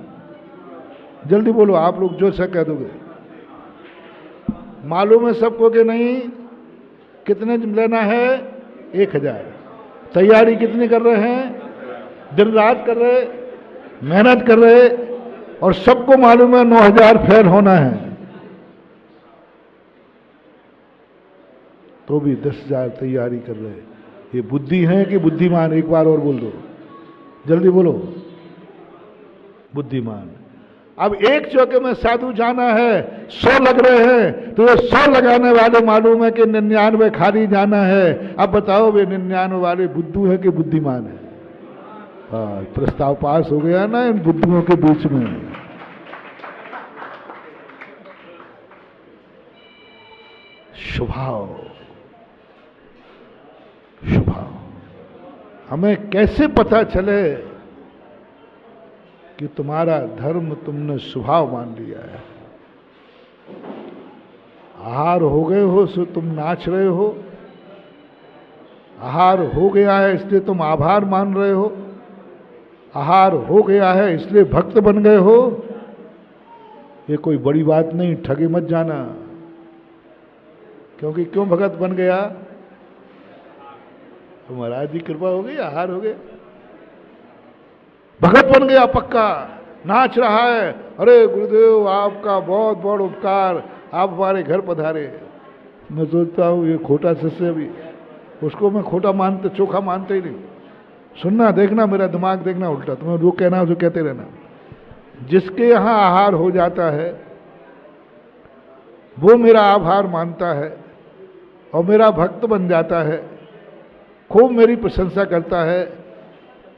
जल्दी बोलो, आप लोग जो सा कह दोगे। मालूम है सबको कि नहीं? कितने लेना है? 1,000। तैयारी कितनी कर रहे हैं? दिन रात कर रहे, मेहनत कर रहे, और सबको मालूम है 9,000 फेल होना है, तो भी 10,000 तैयारी कर रहे। ये बुद्धि है कि बुद्धिमान? एक बार और बोल दो, जल्दी बोलो। बुद्धिमान। अब एक चौके में साधु जाना है, 100 लग रहे हैं, तो ये 100 लगाने वाले मालूम है कि 99 खाली जाना है। अब बताओ वे 99 वाले बुद्धू है कि बुद्धिमान है? हाँ, प्रस्ताव पास हो गया ना इन बुद्धुओं के बीच में। स्वभाव, स्वभाव हमें कैसे पता चले कि तुम्हारा धर्म तुमने स्वभाव मान लिया है। आहार हो गए हो सो तुम नाच रहे हो, आहार हो गया है इसलिए तुम आभार मान रहे हो, आहार हो गया है इसलिए भक्त बन गए हो। ये कोई बड़ी बात नहीं, ठगे मत जाना। क्योंकि क्यों भगत बन गया? तो महाराज जी कृपा हो गई, आहार हो गया, भगत बन गया पक्का, नाच रहा है। अरे गुरुदेव आपका बहुत बहुत उपकार, आप हमारे घर पधारे। मैं सोचता हूँ ये खोटा शिष्य भी, उसको मैं खोटा मानते चोखा मानते ही नहीं। सुनना देखना, मेरा दिमाग देखना उल्टा, तुम्हें जो कहना जो कहते रहना। जिसके यहाँ आहार हो जाता है वो मेरा आभार मानता है और मेरा भक्त बन जाता है, खूब मेरी प्रशंसा करता है।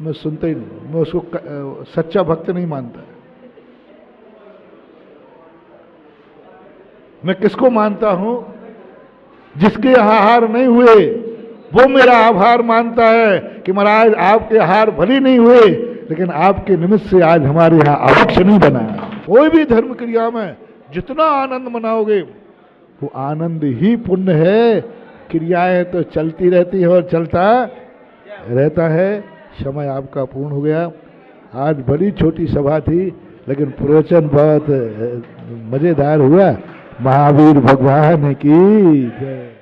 मैं सुनता ही नहीं, मैं उसको सच्चा भक्त नहीं मानता। मैं किसको मानता हूं? जिसके आहार नहीं हुए वो मेरा आभार मानता है कि महाराज आपके आहार भले नहीं हुए लेकिन आपके निमित्त से आज हमारे यहाँ आवश्यक नहीं बना। कोई भी धर्म क्रिया में जितना आनंद मनाओगे वो आनंद ही पुण्य है। क्रियाएं तो चलती रहती है और चलता रहता है। समय आपका पूर्ण हो गया। आज बड़ी छोटी सभा थी लेकिन प्रवचन बहुत मजेदार हुआ। महावीर भगवान की जय।